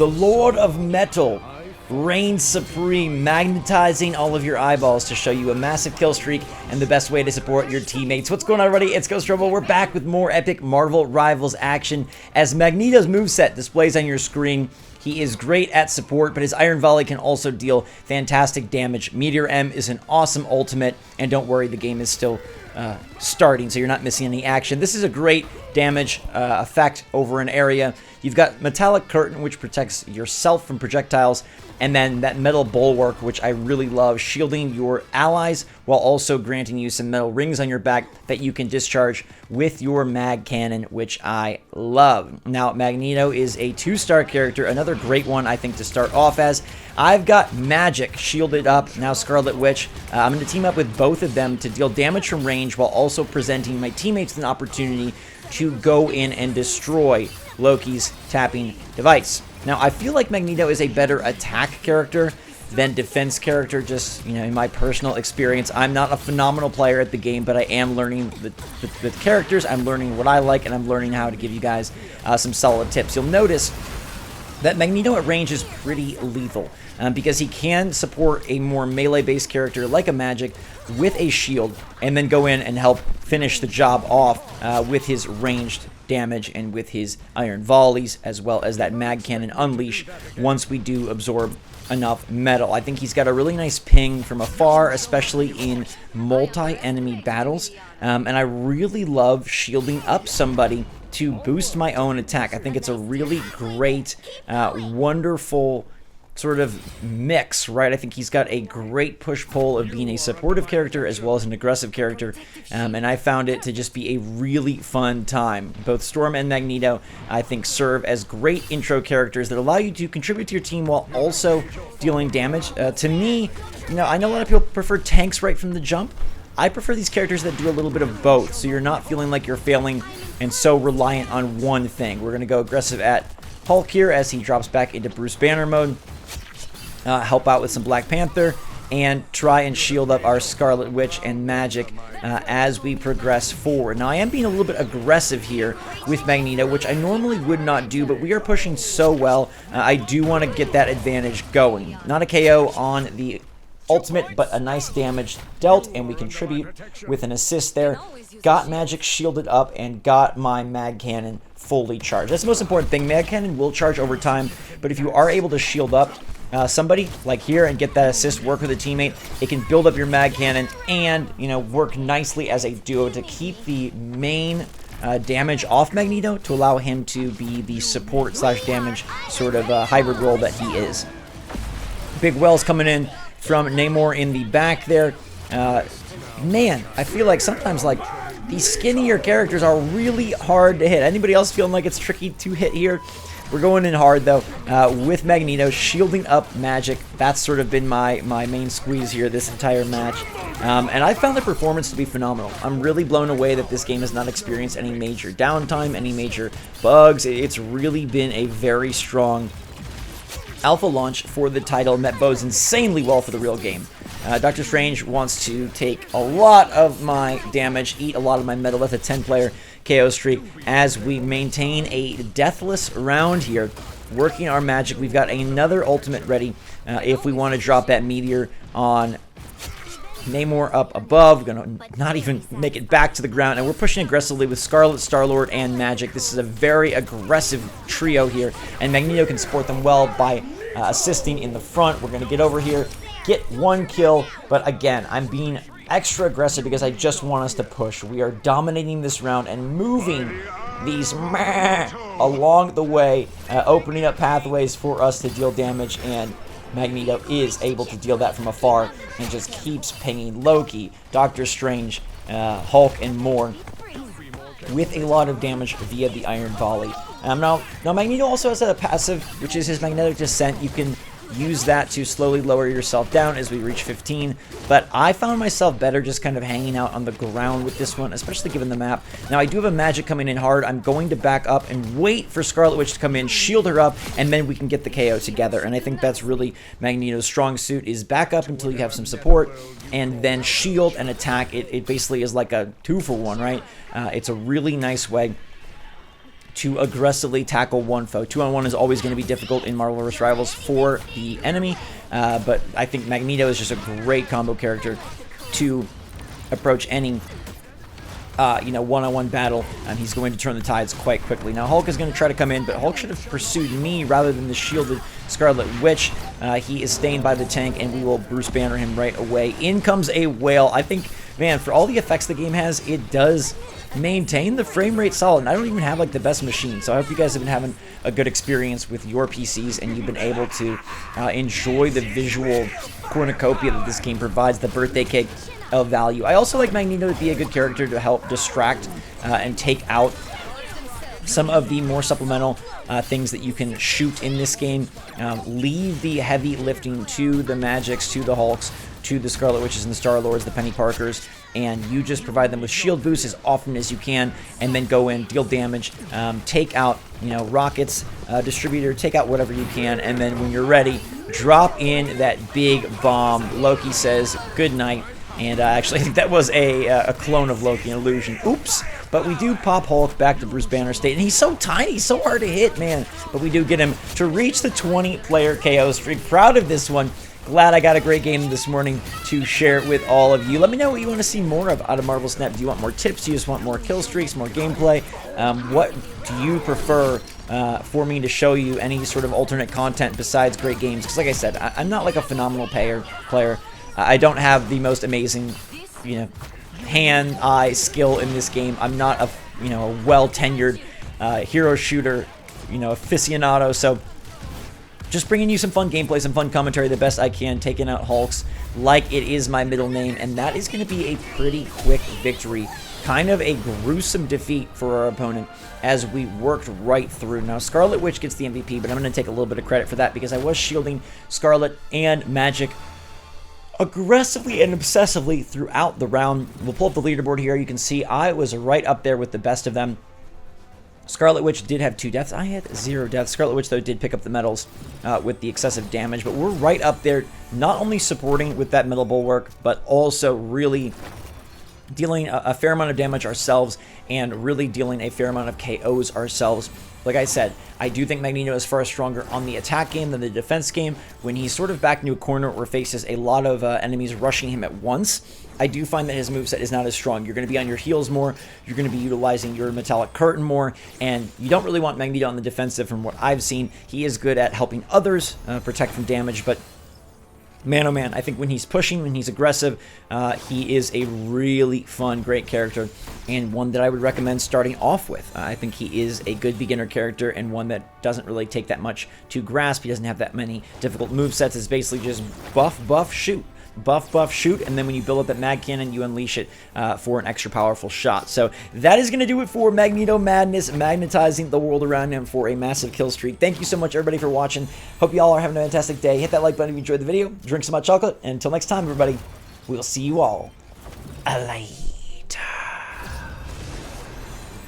The Lord of Metal reigns supreme, magnetizing all of your eyeballs to show you a massive kill streak and the best way to support your teammates. What's going on, everybody? It's GhostRobo. We're back with more epic Marvel Rivals action as Magneto's moveset displays on your screen. He is great at support, but his Iron Volley can also deal fantastic damage. Meteor M is an awesome ultimate, and don't worry, the game is still starting, so you're not missing any action. This is a great damage effect over an area. You've got Metallic Curtain, which protects yourself from projectiles, and then that Metal Bulwark, which I really love, shielding your allies while also granting you some metal rings on your back that you can discharge with your mag cannon, which I love. Now, Magneto is a 2-star character, another great one, I think, to start off as. I've got Magic shielded up, now Scarlet Witch. I'm going to team up with both of them to deal damage from range while also presenting my teammates with an opportunity to go in and destroy Loki's tapping device. Now, I feel like Magneto is a better attack character than defense character, just, you know, in my personal experience. I'm not a phenomenal player at the game, but I am learning the characters, I'm learning what I like, and I'm learning how to give you guys some solid tips. You'll notice that Magneto at range is pretty lethal because he can support a more melee-based character like a Magic with a shield and then go in and help finish the job off with his ranged damage and with his Iron Volleys, as well as that Mag Cannon Unleash once we do absorb enough metal. I think he's got a really nice ping from afar, especially in multi-enemy battles, and I really love shielding up somebody to boost my own attack. I think it's a really great, wonderful sort of mix, right? I think he's got a great push-pull of being a supportive character as well as an aggressive character, and I found it to just be a really fun time. Both Storm and Magneto, I think, serve as great intro characters that allow you to contribute to your team while also dealing damage. To me, you know, I know a lot of people prefer tanks right from the jump. I prefer these characters that do a little bit of both, so you're not feeling like you're failing and so reliant on one thing. We're going to go aggressive at Hulk here as he drops back into Bruce Banner mode. Help out with some Black Panther, and try and shield up our Scarlet Witch and Magic as we progress forward. Now, I am being a little bit aggressive here with Magneto, which I normally would not do, but we are pushing so well, I do want to get that advantage going. Not a KO on the ultimate, but a nice damage dealt, and we contribute with an assist there. Got Magic shielded up and got my Mag Cannon fully charged. That's the most important thing. Mag Cannon will charge over time, but if you are able to shield up somebody like here and get that assist, work with a teammate, it can build up your Mag Cannon and, you know, work nicely as a duo to keep the main damage off Magneto to allow him to be the support slash damage sort of hybrid role that he is. Big wells coming in from Namor in the back there. Man, I feel like sometimes like these skinnier characters are really hard to hit. Anybody else feeling like it's tricky to hit here? We're going in hard, though, with Magneto shielding up Magic. That's sort of been my main squeeze here this entire match. And I found the performance to be phenomenal. I'm really blown away that this game has not experienced any major downtime, any major bugs. It's really been a very strong alpha launch for the title, and that bodes insanely well for the real game. Doctor Strange wants to take a lot of my damage, eat a lot of my metal. That's a 10-player KO streak as we maintain a deathless round here, working our Magic. We've got another ultimate ready if we want to drop that meteor on Namor up above. We're going to not even make it back to the ground, and we're pushing aggressively with Scarlet, Star-Lord, and Magic. This is a very aggressive trio here, and Magneto can support them well by assisting in the front. We're going to get over here, get one kill, but again, I'm being extra aggressive because I just want us to push. We are dominating this round and moving these along the way, opening up pathways for us to deal damage, and Magneto is able to deal that from afar and just keeps pinging Loki, Doctor Strange, Hulk, and more with a lot of damage via the Iron Volley. Now Magneto also has a passive, which is his Magnetic Descent. You can use that to slowly lower yourself down as we reach 15, but I found myself better just kind of hanging out on the ground with this one, especially given the map. Now, I do have a Magic coming in hard. I'm going to back up and wait for Scarlet Witch to come in, shield her up, and then we can get the KO together, and I think that's really Magneto's strong suit, is back up until you have some support, and then shield and attack. It basically is like a 2-for-1, right? It's a really nice way to aggressively tackle one foe. 2-on-1 is always going to be difficult in Marvel vs. Rivals for the enemy, but I think Magneto is just a great combo character to approach any one-on-one battle. He's going to turn the tides quite quickly. Now Hulk is going to try to come in, but Hulk should have pursued me rather than the shielded Scarlet Witch. He is staying by the tank, and we will Bruce Banner him right away. In comes a whale. I think, man, for all the effects the game has, it does maintain the frame rate solid. And I don't even have like the best machine, so I hope you guys have been having a good experience with your PCs and you've been able to enjoy the visual cornucopia that this game provides, the birthday cake of value. I also like Magneto to be a good character to help distract and take out some of the more supplemental things that you can shoot in this game. Leave the heavy lifting to the Magics, to the Hulks, to the Scarlet Witches and the Star-Lords, the Penny Parkers, and you just provide them with shield boosts as often as you can, and then go in, deal damage, take out, rockets, distributor, take out whatever you can, and then when you're ready, drop in that big bomb. Loki says good night, and actually I think that was a clone of Loki, an illusion. Oops. But we do pop Hulk back to Bruce Banner state, and he's so tiny, so hard to hit, man. But we do get him to reach the 20-player KO streak. Proud of this one. Glad I got a great game this morning to share with all of you. Let me know what you want to see more of out of Marvel Snap. Do you want more tips? Do you just want more kill streaks, more gameplay? What do you prefer for me to show you? Any sort of alternate content besides great games? Because like I said, I'm not like a phenomenal player. I don't have the most amazing, hand-eye skill in this game. I'm not a, a well-tenured hero shooter, aficionado. So just bringing you some fun gameplay, some fun commentary the best I can, taking out Hulks like it is my middle name, and that is going to be a pretty quick victory. Kind of a gruesome defeat for our opponent as we worked right through. Now, Scarlet Witch gets the MVP, but I'm going to take a little bit of credit for that because I was shielding Scarlet and Magic aggressively and obsessively throughout the round. We'll pull up the leaderboard here. You can see I was right up there with the best of them. Scarlet Witch did have 2 deaths. I had 0 deaths. Scarlet Witch, though, did pick up the medals with the excessive damage, but we're right up there, not only supporting with that middle bulwark, but also really dealing a fair amount of damage ourselves and really dealing a fair amount of KOs ourselves. Like I said, I do think Magneto is far stronger on the attack game than the defense game. When he's sort of back into a corner or faces a lot of enemies rushing him at once, I do find that his moveset is not as strong. You're going to be on your heels more, you're going to be utilizing your metallic curtain more, and you don't really want Magneto on the defensive from what I've seen. He is good at helping others protect from damage, but man, oh man, I think when he's pushing, when he's aggressive, he is a really fun, great character, and one that I would recommend starting off with. I think he is a good beginner character and one that doesn't really take that much to grasp. He doesn't have that many difficult movesets. It's basically just buff, buff, shoot. Buff, buff, shoot, and then when you build up that mag cannon, you unleash it for an extra powerful shot. So that is going to do it for Magneto Madness, magnetizing the world around him for a massive kill streak. Thank you so much, everybody, for watching. Hope you all are having a fantastic day. Hit that like button if you enjoyed the video. Drink some hot chocolate, and until next time, everybody, we'll see you all alive.